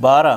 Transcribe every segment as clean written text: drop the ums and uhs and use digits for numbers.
12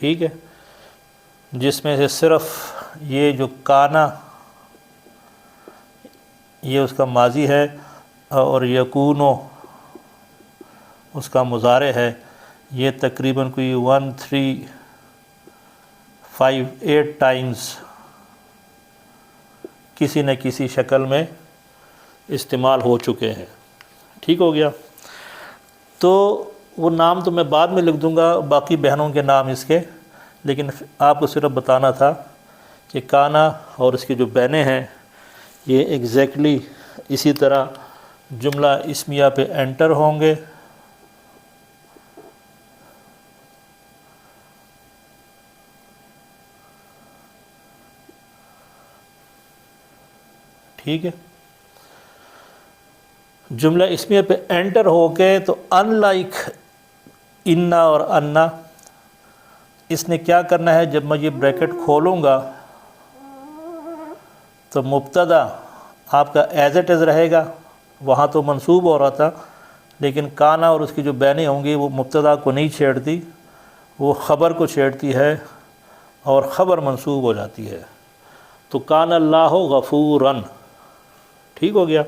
ٹھیک ہے، جس میں سے صرف یہ جو کانا یہ اس کا ماضی ہے اور یکونو اس کا مضارع ہے، یہ تقریباً کوئی 1358 ٹائمز کسی نہ کسی شکل میں استعمال ہو چکے ہیں۔ ٹھیک ہو گیا، تو وہ نام تو میں بعد میں لکھ دوں گا، باقی بہنوں کے نام اس کے، لیکن آپ کو صرف بتانا تھا کہ کانا اور اس کی جو بہنیں ہیں یہ ایگزیکٹلی اسی طرح جملہ اسمیہ پہ انٹر ہوں گے، ٹھیک ہے، جملہ اسمیہ پہ انٹر ہو کے تو ان لائک انا اور انا، اس نے کیا کرنا ہے، جب میں یہ بریکٹ کھولوں گا تو مبتدا آپ کا ایز اٹ از رہے گا، وہاں تو منصوب ہو رہا تھا، لیکن کانا اور اس کی جو بہنیں ہوں گی وہ مبتدا کو نہیں چھیڑتی، وہ خبر کو چھیڑتی ہے اور خبر منصوب ہو جاتی ہے، تو کان اللہ غفوراً۔ ٹھیک ہو گیا،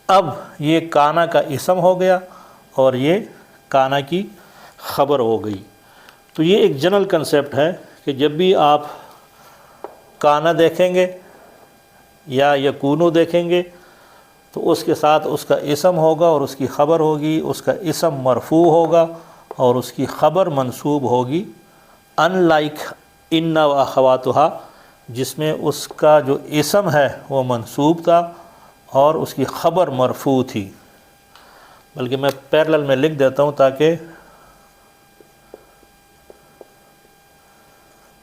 اب یہ کانا کا اسم ہو گیا اور یہ کانا کی خبر ہو گئی۔ تو یہ ایک جنرل کنسیپٹ ہے کہ جب بھی آپ کانا دیکھیں گے یا یکونو دیکھیں گے تو اس کے ساتھ اس کا اسم ہوگا اور اس کی خبر ہوگی، اس کا اسم مرفوع ہوگا اور اس کی خبر منصوب ہوگی، ان لائک ان و اخواتہا جس میں اس کا جو اسم ہے وہ منصوب تھا اور اس کی خبر مرفوع تھی۔ بلکہ میں پیرلل میں لکھ دیتا ہوں تاکہ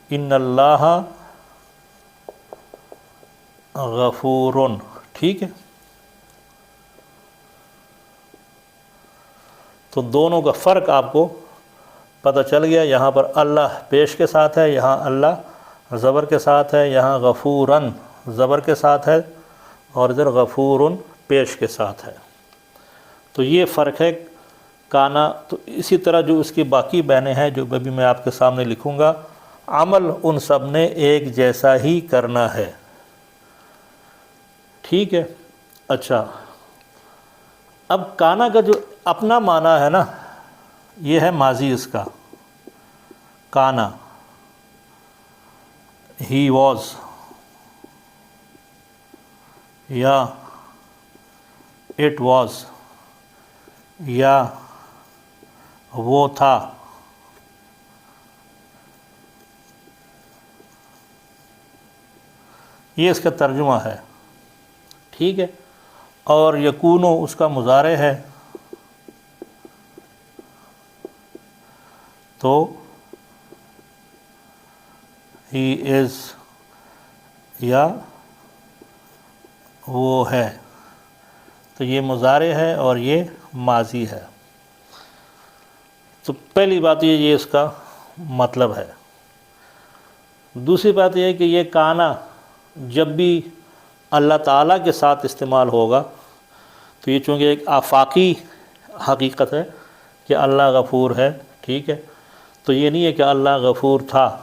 ان اللہ غفورن، ٹھیک ہے، تو دونوں کا فرق آپ کو پتہ چل گیا، یہاں پر اللہ پیش کے ساتھ ہے، یہاں اللہ زبر کے ساتھ ہے، یہاں غفوراً زبر کے ساتھ ہے اور ادھر غفورن پیش کے ساتھ ہے، تو یہ فرق ہے کانا۔ تو اسی طرح جو اس کی باقی بہنیں ہیں جو ابھی میں آپ کے سامنے لکھوں گا، عمل ان سب نے ایک جیسا ہی کرنا ہے، ٹھیک ہے۔ اچھا، اب کانا کا جو اپنا معنی ہے نا، یہ ہے ماضی اس کا، کانا ہی واز یا اٹ واز یا وہ تھا، یہ اس کا ترجمہ ہے، ٹھیک ہے، اور یکونو اس کا مضارع ہے، تو ہی از یا وہ ہے، تو یہ مضارع ہے اور یہ ماضی ہے۔ تو پہلی بات یہ اس کا مطلب ہے۔ دوسری بات یہ ہے کہ یہ کانا جب بھی اللہ تعالیٰ کے ساتھ استعمال ہوگا تو یہ چونکہ ایک آفاقی حقیقت ہے کہ اللہ غفور ہے، ٹھیک ہے، تو یہ نہیں ہے کہ اللہ غفور تھا،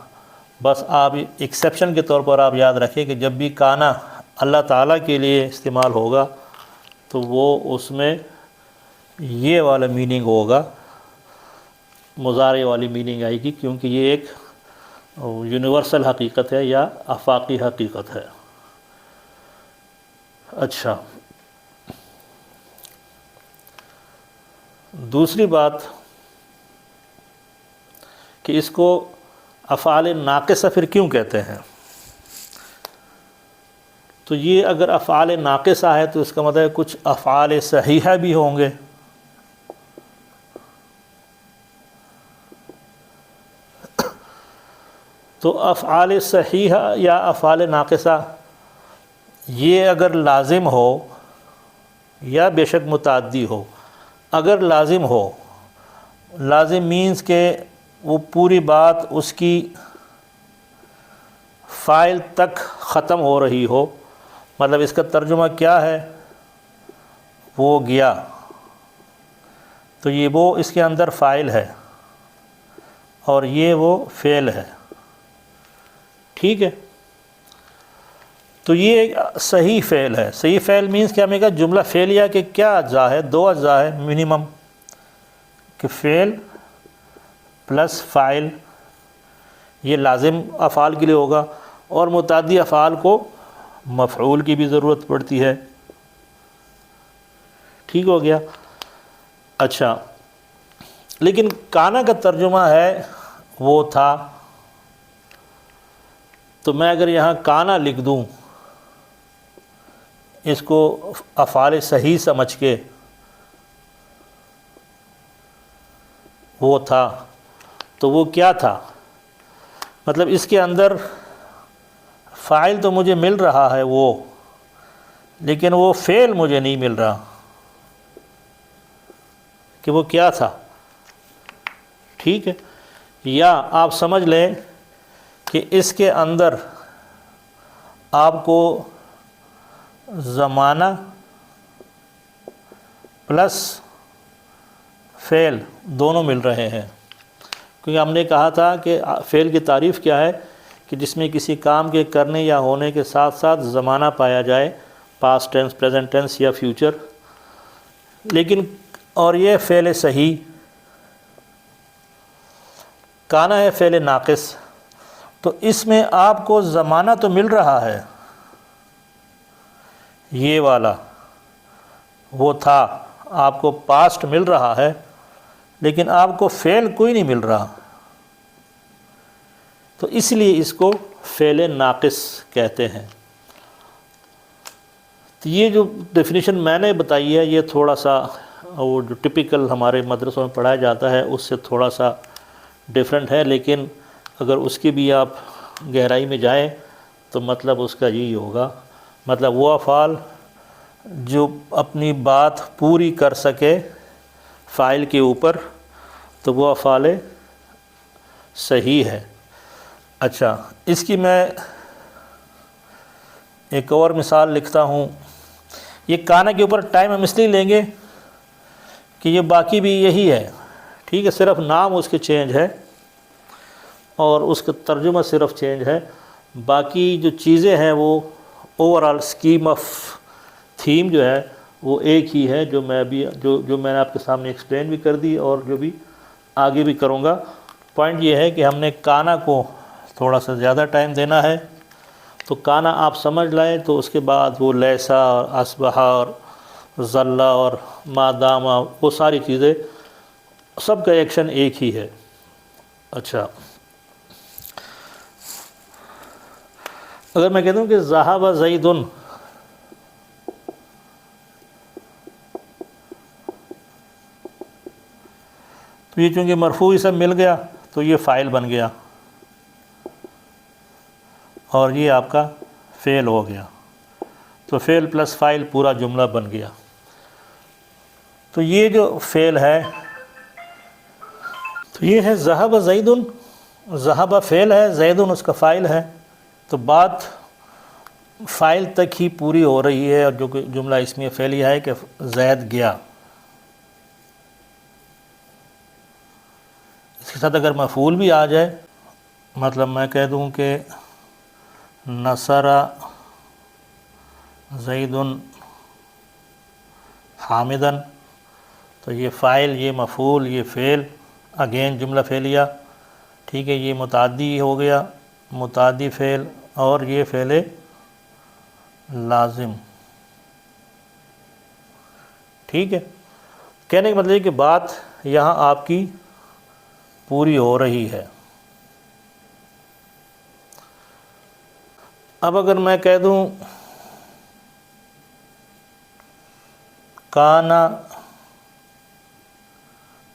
بس آپ ایکسیپشن کے طور پر آپ یاد رکھیں کہ جب بھی کانا اللہ تعالیٰ کے لیے استعمال ہوگا تو وہ اس میں یہ والا میننگ ہوگا، مضارع والی میننگ آئے گی، کیونکہ یہ ایک یونیورسل حقیقت ہے یا آفاقی حقیقت ہے۔ اچھا، دوسری بات کہ اس کو افعال ناقصہ پھر کیوں کہتے ہیں؟ تو یہ اگر افعال ناقصہ ہے تو اس کا مطلب ہے کچھ افعال صحیحہ بھی ہوں گے، تو افعال صحیحہ یا افعال ناقصہ یہ اگر لازم ہو یا بے شک متعدی ہو، اگر لازم ہو، لازم مینز کہ وہ پوری بات اس کی فاعل تک ختم ہو رہی ہو، مطلب اس کا ترجمہ کیا ہے، وہ گیا، تو یہ وہ اس کے اندر فاعل ہے اور یہ وہ فعل ہے، ٹھیک ہے۔ تو یہ ایک صحیح فعل ہے۔ صحیح فعل مینس کیا؟ ہمیں کہا جملہ فعلیہ کے کیا اجزاء ہے؟ 2 اجزاء ہے منیمم، کہ فعل پلس فاعل، یہ لازم افعال کے لیے ہوگا، اور متعدی افعال کو مفعول کی بھی ضرورت پڑتی ہے، ٹھیک ہو گیا۔ اچھا، لیکن کانا کا ترجمہ ہے وہ تھا، تو میں اگر یہاں کانا لکھ دوں اس کو افعال صحیح سمجھ کے، وہ تھا، تو وہ کیا تھا؟ مطلب اس کے اندر فاعل تو مجھے مل رہا ہے وہ، لیکن وہ فعل مجھے نہیں مل رہا کہ وہ کیا تھا، ٹھیک ہے۔ یا آپ سمجھ لیں کہ اس کے اندر آپ کو زمانہ پلس فعل دونوں مل رہے ہیں، کیونکہ ہم نے کہا تھا کہ فعل کی تعریف کیا ہے؟ کہ جس میں کسی کام کے کرنے یا ہونے کے ساتھ ساتھ زمانہ پایا جائے، پاسٹ ٹینس، پریزنٹ ٹینس یا فیوچر۔ لیکن اور یہ فعل صحیح، کانا ہے فعل ناقص، تو اس میں آپ کو زمانہ تو مل رہا ہے، یہ والا وہ تھا، آپ کو پاسٹ مل رہا ہے، لیکن آپ کو فعل کوئی نہیں مل رہا، تو اس لیے اس کو فعل ناقص کہتے ہیں۔ تو یہ جو ڈیفینیشن میں نے بتائی ہے، یہ تھوڑا سا وہ جو ٹپیکل ہمارے مدرسوں میں پڑھایا جاتا ہے اس سے تھوڑا سا ڈیفرنٹ ہے، لیکن اگر اس کی بھی آپ گہرائی میں جائیں تو مطلب اس کا یہی ہوگا، مطلب وہ افعال جو اپنی بات پوری کر سکے فاعل کے اوپر، تو وہ افعال صحیح ہے۔ اچھا، اس کی میں ایک اور مثال لکھتا ہوں۔ یہ کانا کے اوپر ٹائم ہم اس لیے لیں گے کہ یہ باقی بھی یہی ہے، ٹھیک ہے، صرف نام اس کے چینج ہے اور اس کا ترجمہ صرف چینج ہے، باقی جو چیزیں ہیں وہ over all scheme of theme جو ہے وہ ایک ہی ہے، جو میں نے آپ کے سامنے ایکسپلین بھی کر دی اور جو بھی آگے بھی کروں گا۔ پوائنٹ یہ ہے کہ ہم نے کانا کو تھوڑا سا زیادہ ٹائم دینا ہے، تو کانا آپ سمجھ لائیں تو اس کے بعد وہ لیسا اور اصبح اور ظل اور مادامہ، وہ ساری چیزیں سب کا ایکشن ایک ہی ہے۔ اچھا، اگر میں کہتا ہوں کہ ذہب زید، تو یہ چونکہ مرفوع اسم مل گیا تو یہ فاعل بن گیا اور یہ آپ کا فعل ہو گیا، تو فعل پلس فاعل پورا جملہ بن گیا۔ تو یہ جو فعل ہے تو یہ ہے ذہب زید، ذہب فعل ہے، زید اس کا فاعل ہے، تو بات فاعل تک ہی پوری ہو رہی ہے، اور جو کہ جملہ اسمیہ فعلیہ ہے کہ زید گیا۔ اس کے ساتھ اگر مفعول بھی آ جائے، مطلب میں کہہ دوں کہ نصر زید حامدن، تو یہ فاعل، یہ مفعول، یہ فعل، اگین جملہ فعلیہ، ٹھیک ہے، یہ متعدی ہو گیا، متعدی فعل، اور یہ فعل لازم، ٹھیک ہے۔ کہنے کا مطلب ہے کہ بات یہاں آپ کی پوری ہو رہی ہے۔ اب اگر میں کہہ دوں کانا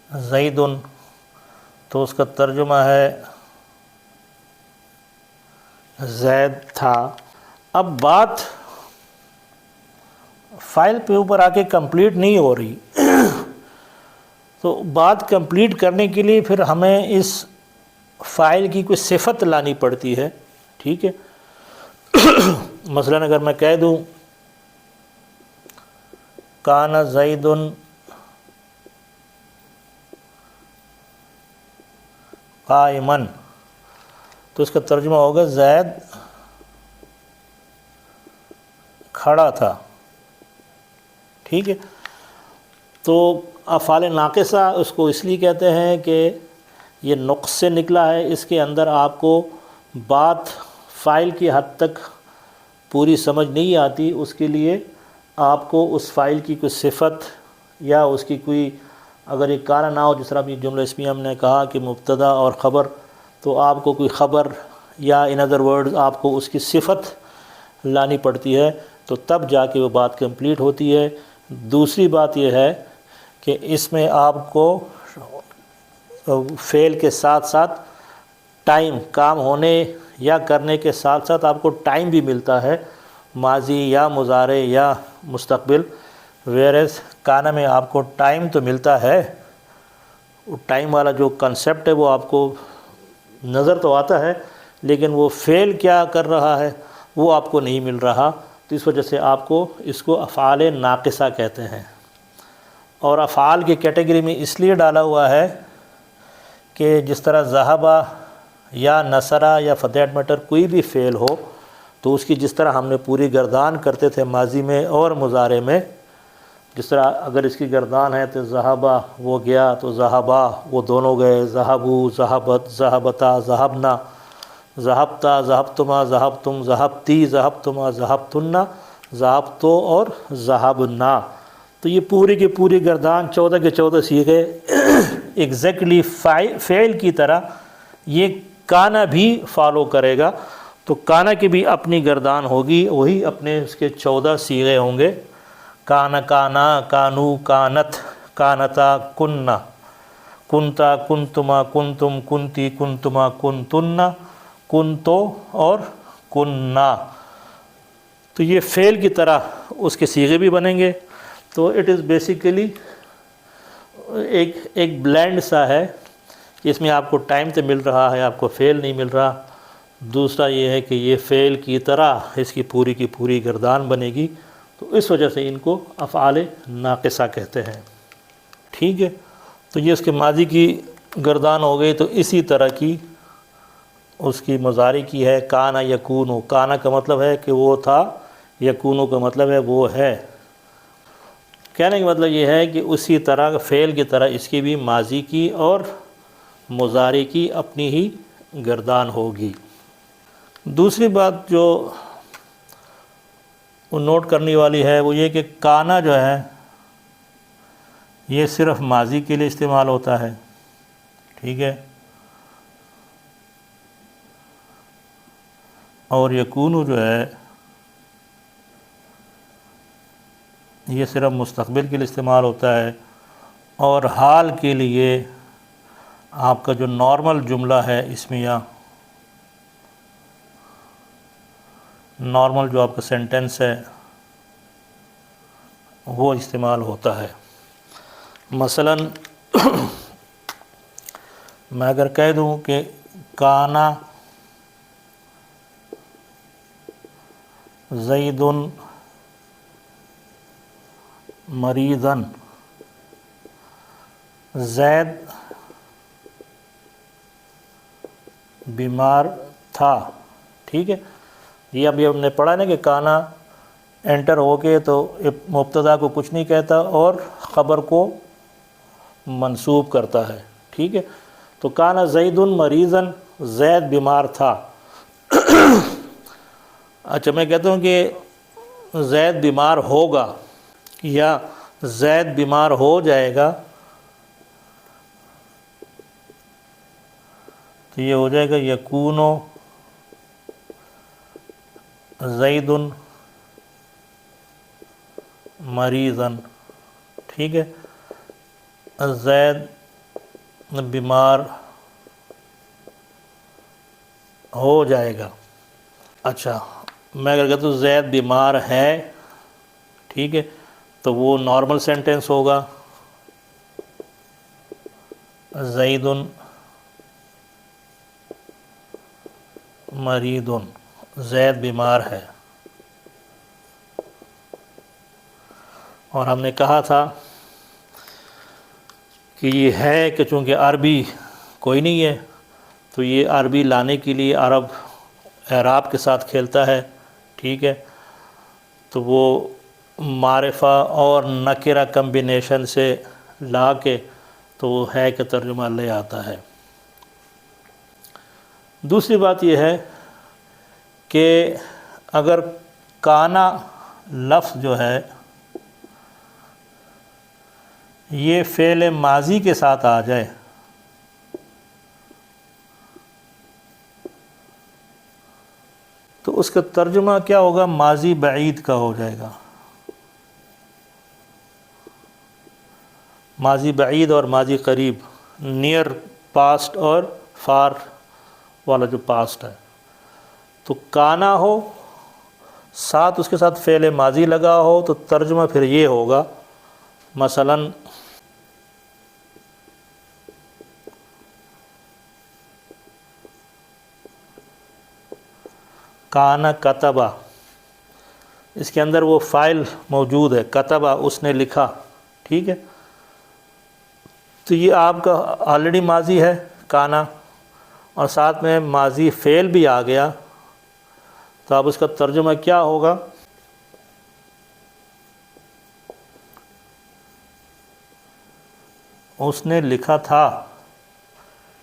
زید، تو اس کا ترجمہ ہے زید تھا۔ اب بات فاعل پہ اوپر آ کے کمپلیٹ نہیں ہو رہی، تو بات کمپلیٹ کرنے کے لیے پھر ہمیں اس فاعل کی کوئی صفت لانی پڑتی ہے، ٹھیک ہے۔ مثلا اگر میں کہہ دوں کانا زید قائمن، تو اس کا ترجمہ ہوگا زید کھڑا تھا، ٹھیک ہے۔ تو افعال ناقصہ اس کو اس لیے کہتے ہیں کہ یہ نقص سے نکلا ہے، اس کے اندر آپ کو بات فاعل کی حد تک پوری سمجھ نہیں آتی، اس کے لیے آپ کو اس فاعل کی کوئی صفت یا اس کی کوئی، اگر ایک کانا نہ ہو، جس طرح بھی جملہ اسمیہ ہم نے کہا کہ مبتدا اور خبر، تو آپ کو کوئی خبر یا ان ادر ورڈز آپ کو اس کی صفت لانی پڑتی ہے، تو تب جا کے وہ بات کمپلیٹ ہوتی ہے۔ دوسری بات یہ ہے کہ اس میں آپ کو فعل کے ساتھ ساتھ ٹائم، کام ہونے یا کرنے کے ساتھ ساتھ آپ کو ٹائم بھی ملتا ہے، ماضی یا مضارع یا مستقبل، ویئرز کانا میں آپ کو ٹائم تو ملتا ہے، وہ ٹائم والا جو کنسیپٹ ہے وہ آپ کو نظر تو آتا ہے، لیکن وہ فعل کیا کر رہا ہے وہ آپ کو نہیں مل رہا، تو اس وجہ سے آپ کو اس کو افعال ناقصہ کہتے ہیں۔ اور افعال کی کیٹیگری میں اس لیے ڈالا ہوا ہے کہ جس طرح ذہبہ یا نصرہ یا فار دیٹ میٹر کوئی بھی فعل ہو، تو اس کی جس طرح ہم نے پوری گردان کرتے تھے ماضی میں اور مضارع میں، جس طرح اگر اس کی گردان ہے تو ذہبہ وہ گیا، تو ذہبا وہ دونوں گئے، ذہبو ذہبت ذہبتا ذہبنا، ذہبتا ذہبتما ذہبتم ذہبتی ذہبتما ذہبتنا، ذہبتو اور ذہبنا، تو یہ پوری کی پوری گردان 14 کے 14 صیغے ایگزیکٹلی فعل کی طرح یہ کانا بھی فالو کرے گا، تو کانا کی بھی اپنی گردان ہوگی، وہی اپنے اس کے 14 صیغے ہوں گے، کانا کانا، کانو کانت، کانتا کننا، کنتا کنتما کنتم، کنتی کنتما کنتن، کنتو اور کننا، تو یہ فعل کی طرح اس کے صیغے بھی بنیں گے۔ تو اٹ از بیسیکلی ایک بلینڈ سا ہے کہ اس میں آپ کو ٹائم تو مل رہا ہے، آپ کو فعل نہیں مل رہا، دوسرا یہ ہے کہ یہ فعل کی طرح اس کی پوری گردان بنے گی، تو اس وجہ سے ان کو افعال ناقصہ کہتے ہیں، ٹھیک ہے۔ تو یہ اس کے ماضی کی گردان ہو گئی، تو اسی طرح کی اس کی مضارع کی ہے، کانا یکونو، کانا کا مطلب ہے کہ وہ تھا، یکونو کا مطلب ہے وہ ہے، کہنے کا مطلب یہ ہے کہ اسی طرح فعل کی طرح اس کی بھی ماضی کی اور مضارع کی اپنی ہی گردان ہوگی۔ دوسری بات جو نوٹ کرنے والی ہے وہ یہ کہ کانا جو ہے یہ صرف ماضی کے لیے استعمال ہوتا ہے، ٹھیک ہے، اور یکونو جو ہے یہ صرف مستقبل کے لیے استعمال ہوتا ہے، اور حال کے لیے آپ کا جو نارمل جملہ ہے اسمیہ، نارمل جو آپ کا سینٹنس ہے وہ استعمال ہوتا ہے۔ مثلا میں اگر کہہ دوں کہ کانا زید مریضاً، زید بیمار تھا، ٹھیک ہے، یہ ابھی ہم نے پڑھا نا کہ کانا انٹر ہو کے تو مبتدا کو کچھ نہیں کہتا اور خبر کو منصوب کرتا ہے، ٹھیک ہے، تو کانا زید مریضاً، زید بیمار تھا۔ اچھا میں کہتا ہوں کہ زید بیمار ہوگا یا زید بیمار ہو جائے گا، تو یہ ہو جائے گا یکونو زید مریضاً، ٹھیک ہے، زید بیمار ہو جائے گا۔ اچھا میں اگر کہتا ہوں زید بیمار ہے، ٹھیک ہے، تو وہ نارمل سینٹنس ہوگا، زید مریض، زید بیمار ہے۔ اور ہم نے کہا تھا کہ یہ ہے کہ چونکہ عربی کوئی نہیں ہے تو یہ عربی لانے کے لیے عرب اعراب کے ساتھ کھیلتا ہے، ٹھیک ہے، تو وہ معرفہ اور نکرہ کمبینیشن سے لا کے تو وہ ہے کہ ترجمہ لے آتا ہے۔ دوسری بات یہ ہے کہ اگر کانا لفظ جو ہے یہ فعل ماضی کے ساتھ آ جائے تو اس کا ترجمہ کیا ہوگا؟ ماضی بعید کا ہو جائے گا۔ ماضی بعید اور ماضی قریب، نیئر پاسٹ اور فار والا جو پاسٹ ہے، تو کانا ہو ساتھ اس کے ساتھ فعل ماضی لگا ہو تو ترجمہ پھر یہ ہوگا، مثلاً کانا کتبہ، اس کے اندر وہ فاعل موجود ہے، کتبہ اس نے لکھا، ٹھیک ہے، تو یہ آپ کا آلریڈی ماضی ہے کانا، اور ساتھ میں ماضی فعل بھی آ گیا، تو اب اس کا ترجمہ کیا ہوگا؟ اس نے لکھا تھا،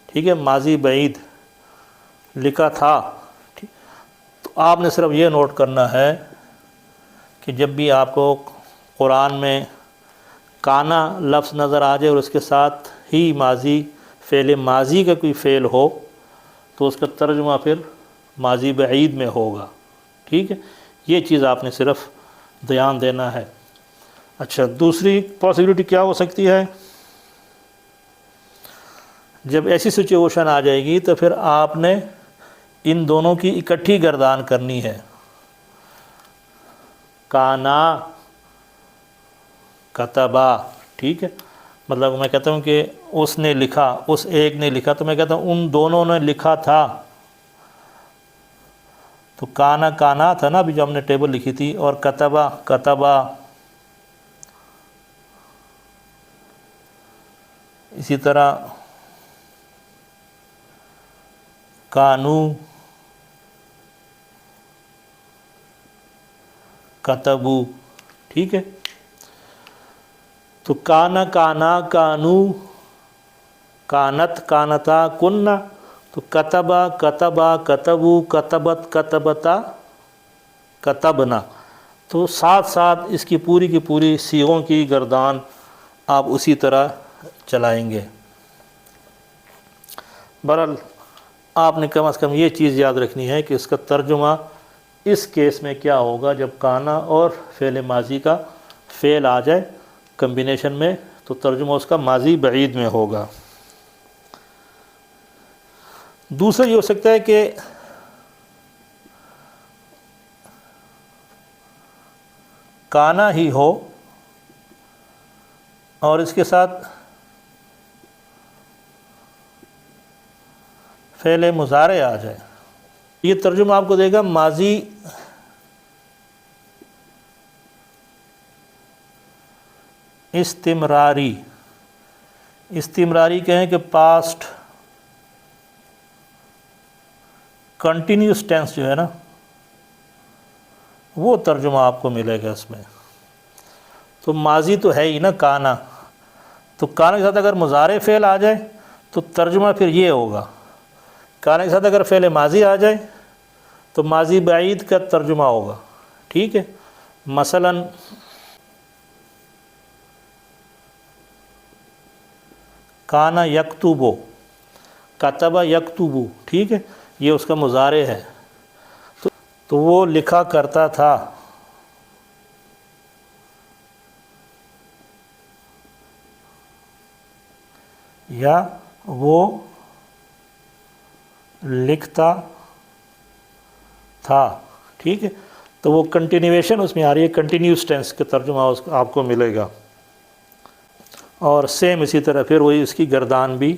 ٹھیک ہے، ماضی بعید لکھا تھا۔ تو آپ نے صرف یہ نوٹ کرنا ہے کہ جب بھی آپ کو قرآن میں کانا لفظ نظر آ جائے اور اس کے ساتھ ہی ماضی فعل ماضی کا کوئی فعل ہو تو اس کا ترجمہ پھر ماضی بعید میں ہوگا، ٹھیک ہے، یہ چیز آپ نے صرف دھیان دینا ہے۔ اچھا، دوسری پاسبلٹی کیا ہو سکتی ہے؟ جب ایسی سچویشن آ جائے گی تو پھر آپ نے ان دونوں کی اکٹھی گردان کرنی ہے، کانا کتبا، ٹھیک ہے، مطلب میں کہتا ہوں کہ اس نے لکھا، اس ایک نے لکھا، تو میں کہتا ہوں ان دونوں نے لکھا تھا، تو کانا کانا تھا نا ابھی جو ہم نے ٹیبل لکھی تھی، اور کتبا کتبا، اسی طرح کانو کتبو، ٹھیک ہے، تو کانا کانا کانو، کانت کانتا کننا، تو کتبا کتبا کتبو کتبت کتبتا کتبنا، تو ساتھ ساتھ اس کی پوری صیغوں کی گردان آپ اسی طرح چلائیں گے۔ بہرحال آپ نے کم از کم یہ چیز یاد رکھنی ہے کہ اس کا ترجمہ اس کیس میں کیا ہوگا جب کانا اور فعل ماضی کا فعل آ جائے کمبینیشن میں، تو ترجمہ اس کا ماضی بعید میں ہوگا۔ دوسرا یہ ہو سکتا ہے کہ کانا ہی ہو اور اس کے ساتھ فعل مضارع آ جائے، یہ ترجمہ آپ کو دے گا ماضی استمراری۔ استمراری کہیں کہ پاسٹ کنٹینیوس ٹینس جو ہے نا، وہ ترجمہ آپ کو ملے گا اس میں۔ تو ماضی تو ہے ہی نا کانا، تو کانا کے ساتھ اگر مضارع فعل آ جائے تو ترجمہ پھر یہ ہوگا، کانا کے ساتھ اگر فعل ماضی آ جائے تو ماضی بعید کا ترجمہ ہوگا، ٹھیک ہے، مثلاً کانا یکتبو، کتبہ یکتبو، ٹھیک ہے، یہ اس کا مضارع ہے، تو وہ لکھا کرتا تھا، یا وہ لکھتا تھا، ٹھیک ہے، تو وہ کنٹینیویشن اس میں آ رہی ہے، کنٹینیوس ٹینس کا ترجمہ آپ کو ملے گا۔ اور سیم اسی طرح پھر وہی اس کی گردان بھی،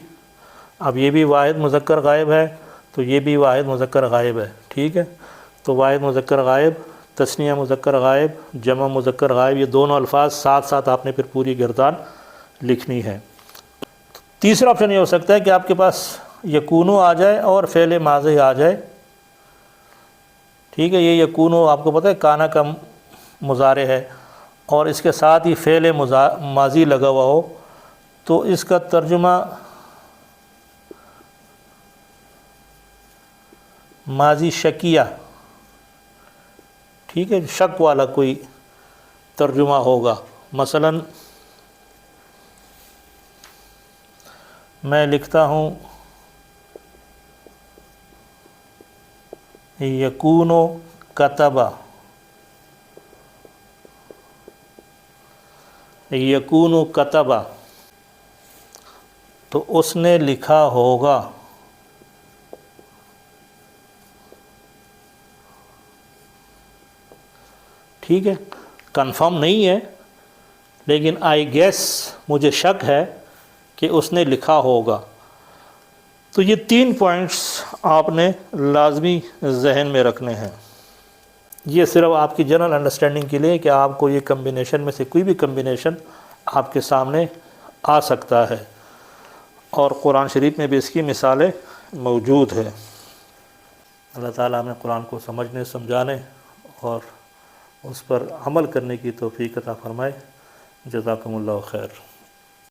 اب یہ بھی واحد مذکر غائب ہے تو یہ بھی واحد مذکر غائب ہے، ٹھیک ہے، تو واحد مذکر غائب، تثنیہ مذکر غائب، جمع مذکر غائب، یہ دونوں الفاظ ساتھ ساتھ آپ نے پھر پوری گردان لکھنی ہے۔ تیسرا آپشن یہ ہو سکتا ہے کہ آپ کے پاس یکونو آ جائے اور فعل ماضی آ جائے، ٹھیک ہے، یہ یکونو آپ کو پتہ ہے کانا کا مضارع ہے، اور اس کے ساتھ ہی فعل ماضی لگا ہوا ہو، تو اس کا ترجمہ ماضی شکیہ، ٹھیک ہے، شک والا کوئی ترجمہ ہوگا۔ مثلا میں لکھتا ہوں یکونو کتبہ، یکونو کتبہ، تو اس نے لکھا ہوگا، ٹھیک ہے، کنفرم نہیں ہے لیکن آئی گیس، مجھے شک ہے کہ اس نے لکھا ہوگا۔ تو یہ 3 پوائنٹس آپ نے لازمی ذہن میں رکھنے ہیں۔ یہ صرف آپ کی جنرل انڈرسٹینڈنگ کے لیے کہ آپ کو یہ کمبینیشن میں سے کوئی بھی کمبینیشن آپ کے سامنے آ سکتا ہے، اور قرآن شریف میں بھی اس کی مثالیں موجود ہیں۔ اللہ تعالیٰ ہمیں قرآن کو سمجھنے، سمجھانے اور اس پر عمل کرنے کی توفیق عطا فرمائے۔ جزاکم اللہ خیر۔